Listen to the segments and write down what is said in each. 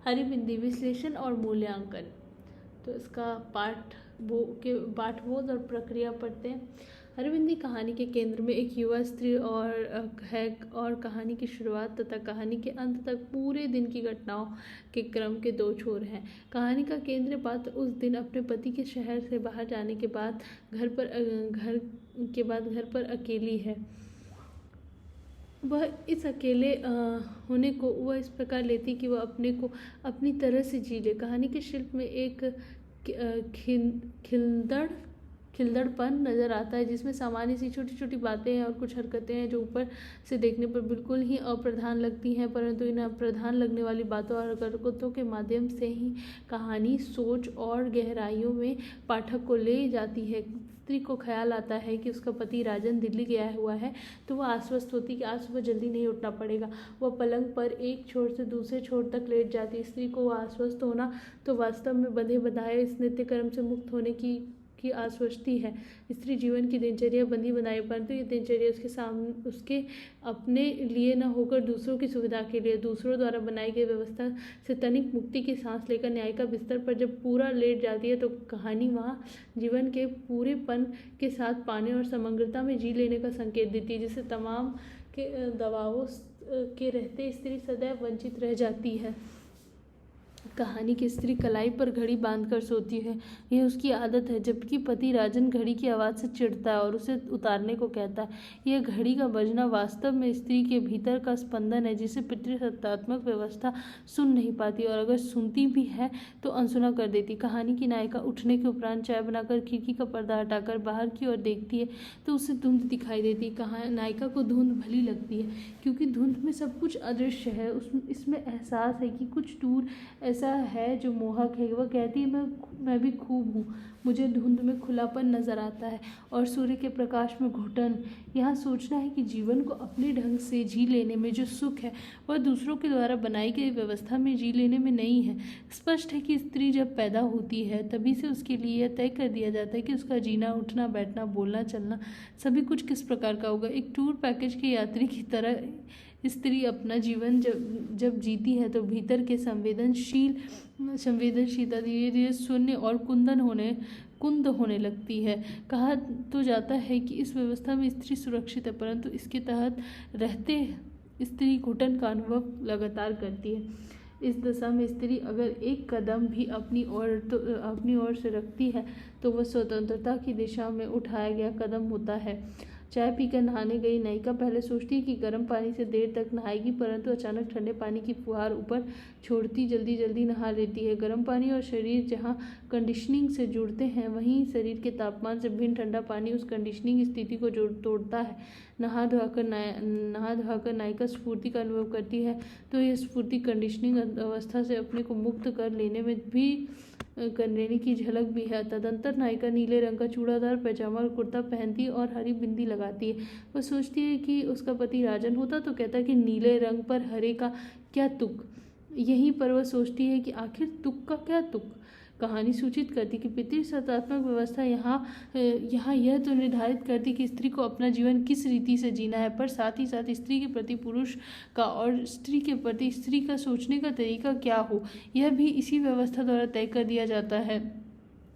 हरिबिंदी विश्लेषण और मूल्यांकन। तो इसका पाठबोध और प्रक्रिया पढ़ते हैं। हरिबिंदी कहानी के केंद्र में एक युवा स्त्री और कहानी की शुरुआत तथा कहानी के अंत तक पूरे दिन की घटनाओं के क्रम के दो छोर हैं। कहानी का केंद्रीय पात्र उस दिन अपने पति के शहर से बाहर जाने के बाद घर पर अकेली है। वह इस अकेले होने को वह इस प्रकार लेती कि वह अपने को अपनी तरह से जी ले। कहानी के शिल्प में एक खिलदड़पन नज़र आता है, जिसमें सामान्य सी छोटी छोटी बातें हैं और कुछ हरकतें हैं जो ऊपर से देखने पर बिल्कुल ही अप्रधान लगती हैं, परंतु इन अप्रधान लगने वाली बातों और हरकतों के माध्यम से ही कहानी सोच और गहराइयों में पाठक को ले जाती है। स्त्री को ख्याल आता है कि उसका पति राजन दिल्ली गया हुआ है, तो वह आश्वस्त होती कि आज सुबह जल्दी नहीं उठना पड़ेगा। वह पलंग पर एक छोर से दूसरे छोर तक लेट जाती। स्त्री को वह आश्वस्त होना तो वास्तव में बंधे बंधाए इस नित्य कर्म से मुक्त होने की आश्वस्ति है। स्त्री जीवन की दिनचर्या बंधी बनाई, परंतु ये दिनचर्या उसके अपने लिए न होकर दूसरों की सुविधा के लिए, दूसरों द्वारा बनाई गई व्यवस्था से तनिक मुक्ति की सांस लेकर न्यायिका बिस्तर पर जब पूरा लेट जाती है तो कहानी वहाँ जीवन के पूरेपन के साथ पाने और समग्रता में जी लेने का संकेत देती है, जिससे तमाम के दबावों के रहते स्त्री सदैव वंचित रह जाती है। कहानी की स्त्री कलाई पर घड़ी बांधकर सोती है, यह उसकी आदत है, जबकि पति राजन घड़ी की आवाज़ से चिढ़ता है और उसे उतारने को कहता है। यह घड़ी का बजना वास्तव में स्त्री के भीतर का स्पंदन है, जिसे पितृसत्तात्मक व्यवस्था सुन नहीं पाती, और अगर सुनती भी है तो अनसुना कर देती। कहानी की नायिका उठने के उपरांत चाय बनाकर खिड़की का पर्दा हटाकर बाहर की ओर देखती है तो उसे धुंध दिखाई देती। नायिका को धुंध भली लगती है, क्योंकि धुंध में सब कुछ अदृश्य है। इसमें एहसास है कि कुछ दूर ऐसा है जो मोहक है। वह कहती है, मैं भी खूब हूँ, मुझे धुंध में खुलापन नजर आता है और सूर्य के प्रकाश में घुटन। यहाँ सोचना है कि जीवन को अपने ढंग से जी लेने में जो सुख है वह दूसरों के द्वारा बनाई गई व्यवस्था में जी लेने में नहीं है। स्पष्ट है कि स्त्री जब पैदा होती है तभी से उसके लिए यह तय कर दिया जाता है कि उसका जीना, उठना, बैठना, बोलना, चलना सभी कुछ किस प्रकार का होगा। एक टूर पैकेज के यात्री की तरह स्त्री अपना जीवन जब जीती है तो भीतर के संवेदनशीलता धीरे धीरे शून्य और कुंद होने लगती है। कहा तो जाता है कि इस व्यवस्था में स्त्री सुरक्षित है, परंतु इसके तहत रहते स्त्री घुटन का अनुभव लगातार करती है। इस दशा में स्त्री अगर एक कदम भी अपनी ओर से रखती है तो वह स्वतंत्रता की दिशा में उठाया गया कदम होता है। चाय पीकर नहाने गई नायिका पहले सोचती है कि गर्म पानी से देर तक नहाएगी, परंतु अचानक ठंडे पानी की फुहार ऊपर छोड़ती जल्दी नहा लेती है। गर्म पानी और शरीर जहाँ कंडीशनिंग से जुड़ते हैं, वहीं शरीर के तापमान से भिन्न ठंडा पानी उस कंडीशनिंग स्थिति को तोड़ता है। नहा धोकर नायिका स्फूर्ति का अनुभव करती है, तो यह स्फूर्ति कंडीशनिंग अवस्था से अपने को मुक्त कर लेने की झलक भी है। तदंतर नायिका नीले रंग का चूड़ादार पैजामा और कुर्ता पहनती और हरी बिंदी लगाती है। वह सोचती है कि उसका पति राजन होता तो कहता कि नीले रंग पर हरे का क्या तुक। यहीं पर वह सोचती है कि आखिर तुक का क्या तुक। कहानी सूचित करती कि पितृसत्तात्मक व्यवस्था यहाँ यह तो निर्धारित करती कि स्त्री को अपना जीवन किस रीति से जीना है, पर साथ ही साथ स्त्री के प्रति पुरुष का और स्त्री के प्रति स्त्री का सोचने का तरीका क्या हो, यह भी इसी व्यवस्था द्वारा तय कर दिया जाता है।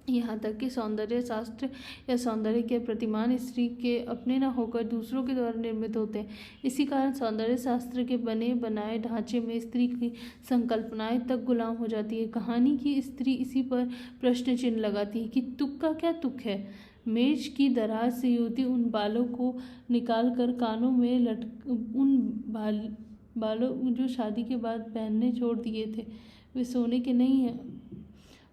यहाँ तक कि सौंदर्य शास्त्र या सौंदर्य के प्रतिमान स्त्री के अपने न होकर दूसरों के द्वारा निर्मित होते हैं। इसी कारण सौंदर्य शास्त्र के बने बनाए ढांचे में स्त्री की संकल्पनाएं तक गुलाम हो जाती है। कहानी की स्त्री इसी पर प्रश्न चिन्ह लगाती है कि तुक का क्या तुक है। मेज की दराज से युवती उन बालों को निकाल कर कानों में बालों जो शादी के बाद पहनने छोड़ दिए थे वे सोने के नहीं हैं,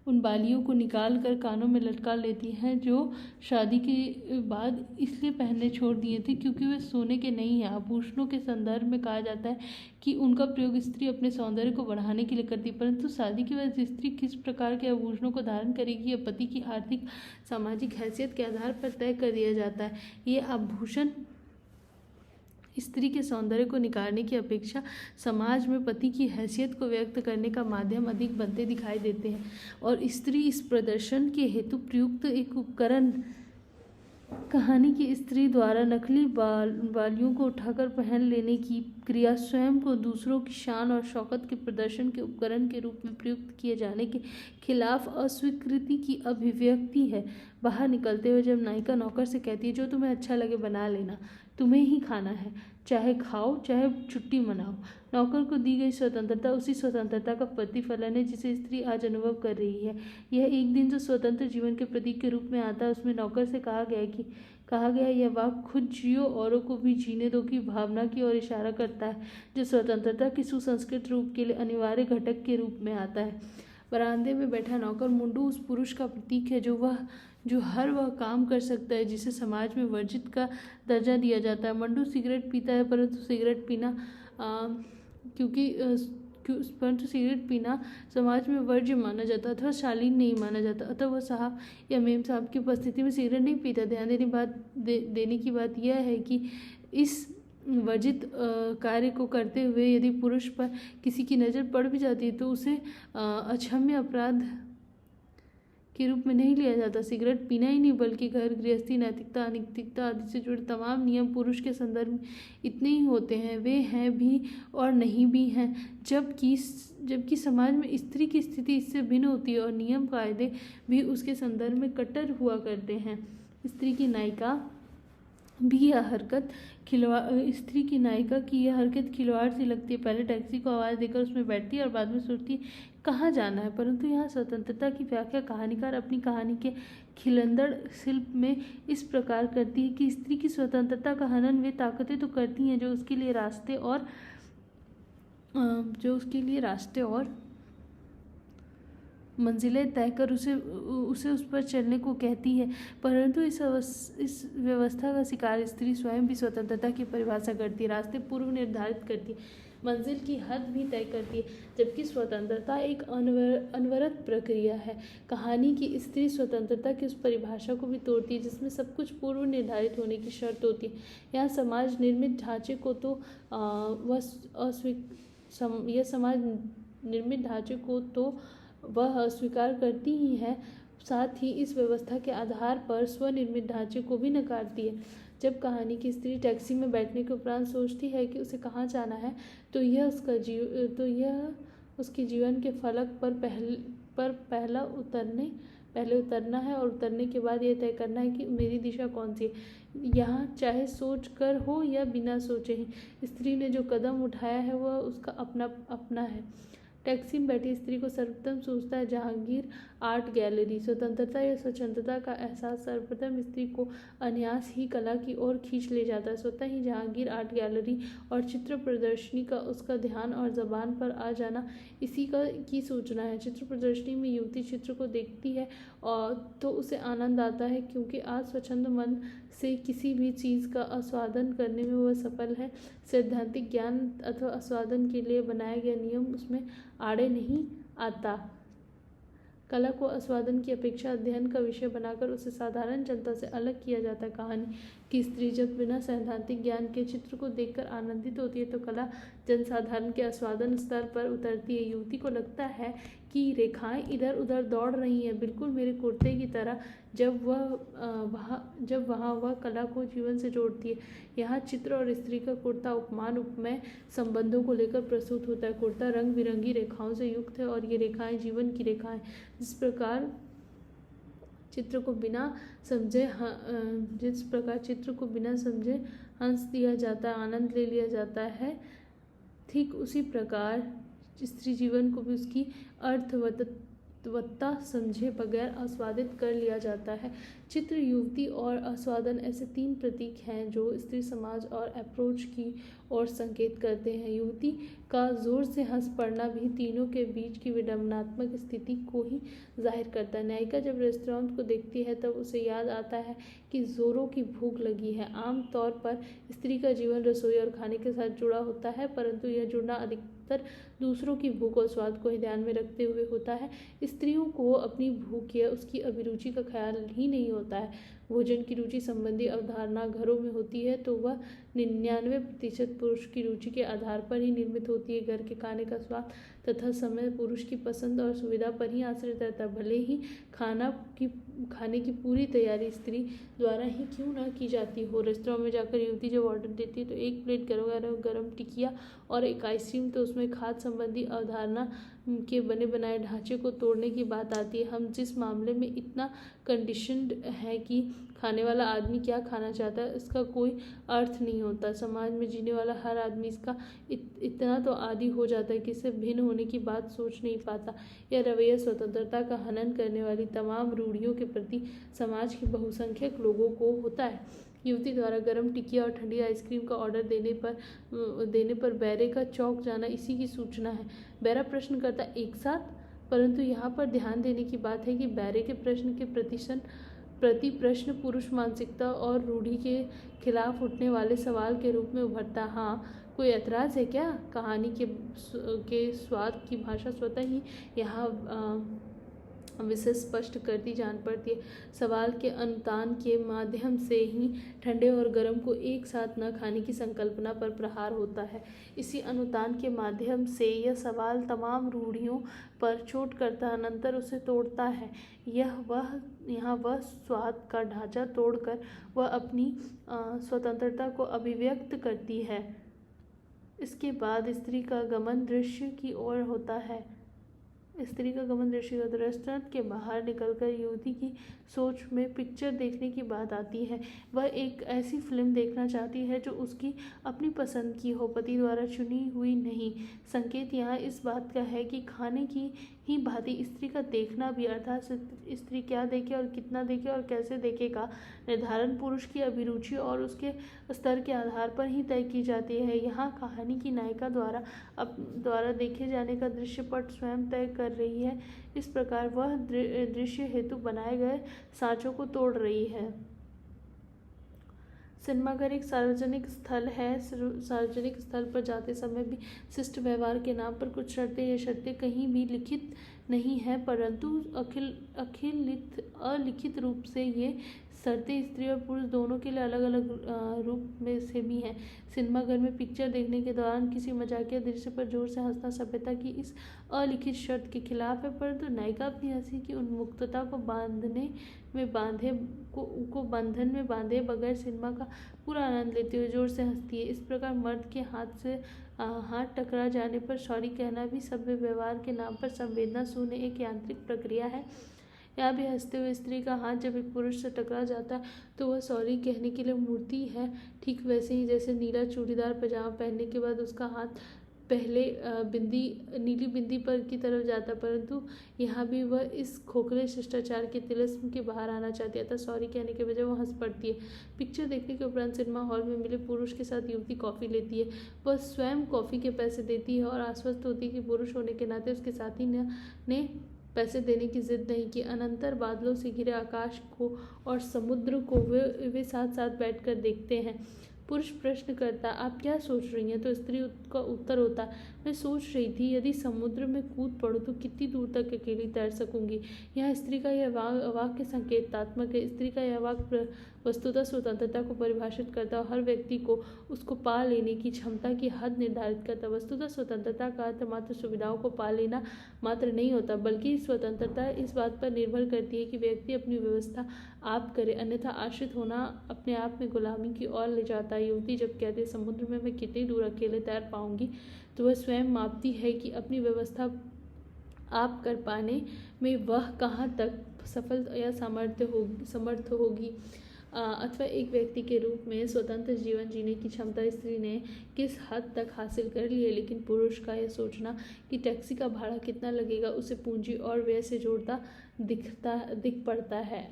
उन बालियों को निकाल कर कानों में लटका लेती हैं जो शादी के बाद इसलिए पहनने छोड़ दिए थे क्योंकि वे सोने के नहीं हैं। आभूषणों के संदर्भ में कहा जाता है कि उनका प्रयोग स्त्री अपने सौंदर्य को बढ़ाने के लिए करती, परंतु शादी के बाद स्त्री किस प्रकार के आभूषणों को धारण करेगी यह पति की आर्थिक सामाजिक हैसियत के आधार पर तय कर दिया जाता है। ये आभूषण स्त्री के सौंदर्य को निखारने की अपेक्षा समाज में पति की हैसियत को व्यक्त करने का माध्यम अधिक बनते दिखाई देते हैं और स्त्री इस प्रदर्शन के हेतु प्रयुक्त एक उपकरण कहानी की स्त्री द्वारा नकली बालियों को उठाकर पहन लेने की क्रिया स्वयं को दूसरों की शान और शौकत के प्रदर्शन के उपकरण के रूप में प्रयुक्त किए जाने के खिलाफ अस्वीकृति की अभिव्यक्ति है। बाहर निकलते हुए जब नायिका नौकर से कहती है, जो तुम्हें अच्छा लगे बना लेना, तुम्हें ही खाना है, चाहे खाओ चाहे छुट्टी मनाओ। नौकर को दी गई स्वतंत्रता उसी स्वतंत्रता का प्रतिफलन है जिसे स्त्री आज अनुभव कर रही है। यह एक दिन जो स्वतंत्र जीवन के प्रतीक के रूप में आता है, उसमें नौकर से कहा गया यह वाक्य खुद जियो औरों को भी जीने दो की भावना की ओर इशारा करता है, जो स्वतंत्रता के सुसंस्कृत रूप के लिए अनिवार्य घटक के रूप में आता है। बरामदे में बैठा नौकर मुंडू उस पुरुष का प्रतीक है जो हर वह काम कर सकता है जिसे समाज में वर्जित का दर्जा दिया जाता है। मुंडू सिगरेट पीता है, परंतु सिगरेट पीना समाज में वर्ज्य माना जाता अथवा शालीन नहीं माना जाता, अतः वह साहब या मेम साहब की उपस्थिति में सिगरेट नहीं पीता। ध्यान देने की बात यह है कि इस वर्जित कार्य को करते हुए यदि पुरुष पर किसी की नज़र पड़ भी जाती है तो उसे अक्षम्य अपराध के रूप में नहीं लिया जाता। सिगरेट पीना ही नहीं बल्कि घर गृहस्थी, नैतिकता, अनैतिकता आदि से जुड़े तमाम नियम पुरुष के संदर्भ में इतने ही होते हैं, वे हैं भी और नहीं भी हैं। जबकि समाज में स्त्री की स्थिति इससे भिन्न होती है और नियम कायदे भी उसके संदर्भ में कट्टर हुआ करते हैं। स्त्री की नायिका की यह हरकत खिलवाड़ सी लगती है। पहले टैक्सी को आवाज़ देकर उसमें बैठती है और बाद में सोचती है कहाँ जाना है। परंतु यहाँ स्वतंत्रता की व्याख्या कहानीकार अपनी कहानी के खिलंदड़ शिल्प में इस प्रकार करती है कि स्त्री की स्वतंत्रता का हनन वे ताकतें तो करती हैं जो उसके लिए रास्ते और मंजिलें तय कर उसे उस पर चलने को कहती है। परंतु इस व्यवस्था का शिकार स्त्री स्वयं भी स्वतंत्रता की परिभाषा करती है, रास्ते पूर्व निर्धारित करती है, मंजिल की हद भी तय करती है, जबकि स्वतंत्रता एक अनवरत प्रक्रिया है। कहानी की स्त्री स्वतंत्रता की उस परिभाषा को भी तोड़ती है जिसमें सब कुछ पूर्व निर्धारित होने की शर्त होती है। यहाँ समाज निर्मित ढांचे को तो वह अस्वीकार करती ही है, साथ ही इस व्यवस्था के आधार पर स्वनिर्मित ढांचे को भी नकारती है। जब कहानी की स्त्री टैक्सी में बैठने के उपरांत सोचती है कि उसे कहाँ जाना है, तो यह उसके जीवन के फलक पर पहले उतरना है और उतरने के बाद यह तय करना है कि मेरी दिशा कौन सी है। यहाँ चाहे सोच कर हो या बिना सोचे ही स्त्री ने जो कदम उठाया है वह उसका अपना है। टैक्सी में बैठी स्त्री को सर्वप्रथम सूझता है जहांगीर आर्ट गैलरी। स्वतंत्रता या स्वच्छंदता का एहसास सर्वप्रथम स्त्री को अनायास ही कला की ओर खींच ले जाता है। स्वतः ही जहांगीर आर्ट गैलरी और चित्र प्रदर्शनी का उसका ध्यान और जबान पर आ जाना इसी की सूचना है। चित्र प्रदर्शनी में युवती चित्र को देखती है और तो उसे आनंद आता है, क्योंकि आज स्वच्छंद मन से किसी भी चीज़ का आस्वादन करने में वह सफल है। सैद्धांतिक ज्ञान अथवा आस्वादन के लिए बनाया गया नियम उसमें आड़े नहीं आता। कला को आस्वादन की अपेक्षा अध्ययन का विषय बनाकर उसे साधारण जनता से अलग किया जाता है। कहानी की स्त्री जब बिना सैद्धांतिक ज्ञान के चित्र को देखकर आनंदित होती है तो कला जनसाधारण के आस्वादन स्तर पर उतरती है। युवती को लगता है कि रेखाएं इधर उधर दौड़ रही हैं, बिल्कुल मेरे कुर्ते की तरह, जब वहाँ वह कला को जीवन से जोड़ती है। यहाँ चित्र और स्त्री का कुर्ता उपमान उपमेय संबंधों को लेकर प्रस्तुत होता है। कुर्ता रंग बिरंगी रेखाओं से युक्त है और ये रेखाएं जीवन की रेखाएं। जिस प्रकार चित्र को बिना समझे हंस दिया जाता है, आनंद ले लिया जाता है, ठीक उसी प्रकार स्त्री जीवन को भी उसकी अर्थवत्ता समझे बगैर आस्वादित कर लिया जाता है। चित्र, युवती और आस्वादन ऐसे तीन प्रतीक हैं जो स्त्री समाज और अप्रोच की ओर संकेत करते हैं। युवती का जोर से हंस पड़ना भी तीनों के बीच की विडंबनात्मक स्थिति को ही जाहिर करता है। नायिका जब रेस्टोरेंट को देखती है तब उसे याद आता है कि जोरों की भूख लगी है। आम तौर पर स्त्री का जीवन रसोई और खाने के साथ जुड़ा होता है, परंतु यह जुड़ना अधिकतर दूसरों की भूख और स्वाद को ही ध्यान में रखते हुए होता है। स्त्रियों को अपनी भूख या उसकी अभिरुचि का ख्याल ही नहीं होता है। भोजन की रुचि संबंधी अवधारणा घरों में होती है तो वह 99% पुरुष की रुचि के आधार पर ही निर्मित होती है। घर के खाने का स्वाद तथा समय पुरुष की पसंद और सुविधा पर ही आश्रित रहता है। भले ही खाने की पूरी तैयारी स्त्री द्वारा ही क्यों न की जाती हो। रेस्तरां में जाकर युवती जब ऑर्डर देती है तो एक प्लेट गरम टिकिया और एक आइसक्रीम, तो उसमें खाद्य संबंधी अवधारणा के बने बनाए ढांचे को तोड़ने की बात आती है। हम जिस मामले में इतना कंडीशन्ड है कि खाने वाला आदमी क्या खाना चाहता है इसका कोई अर्थ नहीं होता। समाज में जीने वाला हर आदमी इसका इतना तो आदी हो जाता है कि इससे भिन्न होने की बात सोच नहीं पाता। यह रवैया स्वतंत्रता का हनन करने वाली तमाम रूढ़ियों के प्रति समाज के बहुसंख्यक लोगों को होता है। युवती द्वारा गर्म टिकिया और ठंडी आइसक्रीम का ऑर्डर देने पर बैरे का चौंक जाना इसी की सूचना है। बैरा प्रश्न करता एक साथ, परंतु यहाँ पर ध्यान देने की बात है कि बैरे के प्रश्न के प्रति प्रश्न पुरुष मानसिकता और रूढ़ि के खिलाफ उठने वाले सवाल के रूप में उभरता। हाँ, कोई ऐतराज़ है क्या? कहानी के स्वाद की भाषा स्वतः ही यहाँ विशेष स्पष्ट करती जान पड़ती है। सवाल के अनुतान के माध्यम से ही ठंडे और गर्म को एक साथ न खाने की संकल्पना पर प्रहार होता है। इसी अनुतान के माध्यम से यह सवाल तमाम रूढ़ियों पर चोट करता अनंतर उसे तोड़ता है। यहाँ वह स्वाद का ढांचा तोड़कर वह अपनी स्वतंत्रता को अभिव्यक्त करती है। इसके बाद स्त्री का गमन दृश्य की ओर होता है। रेस्टोरेंट के बाहर निकलकर युवती की सोच में पिक्चर देखने की बात आती है। वह एक ऐसी फिल्म देखना चाहती है जो उसकी अपनी पसंद की हो, पति द्वारा चुनी हुई नहीं। संकेत यहाँ इस बात का है कि खाने की ही भांति स्त्री का देखना भी, अर्थात स्त्री क्या देखे और कितना देखे और कैसे देखे का निर्धारण पुरुष की अभिरुचि और उसके स्तर के आधार पर ही तय की जाती है। यहाँ कहानी की नायिका द्वारा देखे जाने का दृश्यपट स्वयं तय कर रही है। इस प्रकार वह दृश्य हेतु बनाए गए सांचों को तोड़ रही है। सिनेमाघर एक सार्वजनिक स्थल है। सार्वजनिक स्थल पर जाते समय भी शिष्ट व्यवहार के नाम पर कुछ शर्तें, ये शर्तें कहीं भी लिखित नहीं है, परंतु अलिखित रूप से ये शर्तें स्त्री और पुरुष दोनों के लिए अलग अलग रूप में से भी हैं। सिनेमाघर में पिक्चर देखने के दौरान किसी मजाकिया दृश्य पर जोर से हंसना सभ्यता की इस अलिखित शर्त के खिलाफ है, परंतु नायिका अपनी हंसी की उन्मुक्तता को बंधन में बांधे बगैर सिनेमा का पूरा आनंद लेते हुए जोर से हंसती है। इस प्रकार मर्द के हाथ टकरा जाने पर सॉरी कहना भी सभ्य व्यवहार के नाम पर संवेदना शून्य एक यांत्रिक प्रक्रिया है। यहाँ भी हंसते हुए स्त्री का हाथ जब एक पुरुष से टकरा जाता है तो वह सॉरी कहने के लिए मूर्ति है। ठीक वैसे ही जैसे नीला चूड़ीदार पजामा पहनने के बाद उसका हाथ पहले नीली बिंदी पर की तरफ जाता, परंतु यहाँ भी वह इस खोखले शिष्टाचार के तिलिस्म के बाहर आना चाहती है, अतः सॉरी कहने के बजाय वह हंस पड़ती है। पिक्चर देखने के उपरांत सिनेमा हॉल में मिले पुरुष के साथ युवती कॉफ़ी लेती है। वह स्वयं कॉफ़ी के पैसे देती है और आश्वस्त होती है कि पुरुष होने के नाते उसके साथी ने पैसे देने की जिद नहीं की। अनंतर बादलों से घिरे आकाश को और समुद्र को वे साथ साथ बैठकर देखते हैं। पुरुष प्रश्न करता, आप क्या सोच रही हैं? तो स्त्री का उत्तर होता, मैं सोच रही थी यदि समुद्र में कूद पड़ूं तो कितनी दूर तक अकेली तैर सकूंगी। यहाँ स्त्री का यह वाक्य संकेतात्मक है। स्त्री का यह वाक्य वस्तुतः स्वतंत्रता को परिभाषित करता है और हर व्यक्ति को उसको पा लेने की क्षमता की हद निर्धारित करता है। वस्तुतः स्वतंत्रता का अर्थ मात्र सुविधाओं को पा लेना मात्र नहीं होता, बल्कि स्वतंत्रता इस बात पर निर्भर करती है कि व्यक्ति अपनी व्यवस्था आप करे, अन्यथा आश्रित होना अपने आप में गुलामी की ओर ले जाता है। युवती जब कहती है समुद्र में मैं कितनी दूर अकेले तैर पाऊंगी, तो वह स्वयं मापती है कि अपनी व्यवस्था आप कर पाने में वह कहाँ तक सफल या समर्थ होगी, अथवा एक व्यक्ति के रूप में स्वतंत्र जीवन जीने की क्षमता स्त्री ने किस हद तक हासिल कर ली है। लेकिन पुरुष का यह सोचना कि टैक्सी का भाड़ा कितना लगेगा उसे पूंजी और व्यय से जोड़ता दिख पड़ता है।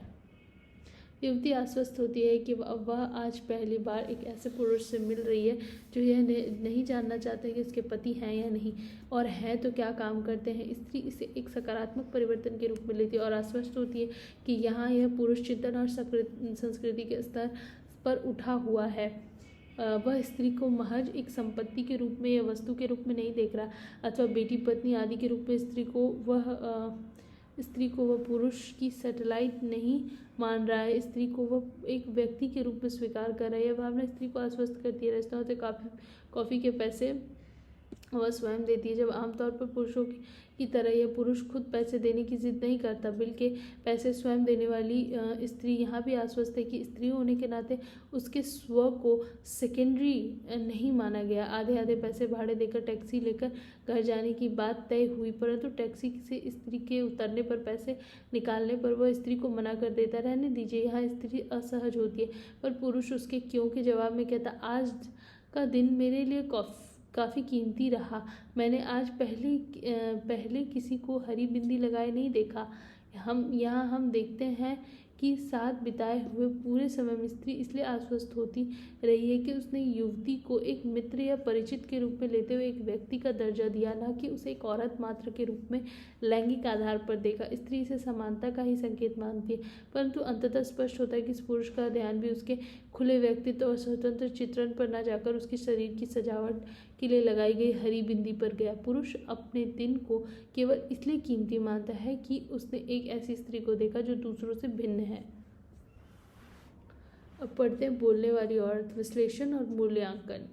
युवती आश्वस्त होती है कि वह आज पहली बार एक ऐसे पुरुष से मिल रही है जो यह नहीं जानना चाहते कि उसके पति हैं या नहीं, और हैं तो क्या काम करते हैं। स्त्री इसे एक सकारात्मक परिवर्तन के रूप में लेती है और आश्वस्त होती है कि यहाँ यह पुरुष चिंतन और संस्कृति के स्तर पर उठा हुआ है। वह स्त्री को महज एक संपत्ति के रूप में या वस्तु के रूप में नहीं देख रहा, अथवा बेटी, पत्नी आदि के रूप में स्त्री को स्त्री को वह पुरुष की सैटेलाइट नहीं मान रहा है, स्त्री को वह एक व्यक्ति के रूप में स्वीकार कर रहा है। यह भावना स्त्री को आश्वस्त करती है। रेस्तरां से कॉफ़ी के पैसे वह स्वयं देती है। जब आमतौर पर पुरुषों की तरह यह पुरुष खुद पैसे देने की जिद नहीं करता, बल्कि पैसे स्वयं देने वाली स्त्री यहाँ भी आश्वस्त है कि स्त्री होने के नाते उसके स्व को सेकेंडरी नहीं माना गया। आधे आधे पैसे भाड़े देकर टैक्सी लेकर घर जाने की बात तय हुई, परंतु टैक्सी से स्त्री के उतरने पर पैसे निकालने पर वह स्त्री को मना कर देता। रहने दीजिए, यहाँ स्त्री असहज होती है, पर पुरुष उसके क्यों के जवाब में कहता, आज का दिन मेरे लिए काफ़ी कीमती रहा। मैंने आज पहले किसी को हरी बिंदी लगाए नहीं देखा। हम देखते हैं कि साथ बिताए हुए पूरे समय में स्त्री इसलिए आश्वस्त होती रही है कि उसने युवती को एक मित्र या परिचित के रूप में लेते हुए एक व्यक्ति का दर्जा दिया, न कि उसे एक औरत मात्र के रूप में लैंगिक आधार पर देखा। स्त्री इसे समानता का ही संकेत मानती है, परंतु अंततः स्पष्ट होता है कि इस पुरुष का ध्यान भी उसके खुले व्यक्तित्व और स्वतंत्र चित्रण पर न जाकर उसके शरीर की सजावट के लिए लगाई गई हरी बिंदी पर गया। पुरुष अपने दिन को केवल इसलिए कीमती मानता है कि उसने एक ऐसी स्त्री को देखा जो दूसरों से भिन्न है। अब पढ़ते हैं बोलने वाली औरत, विश्लेषण और मूल्यांकन।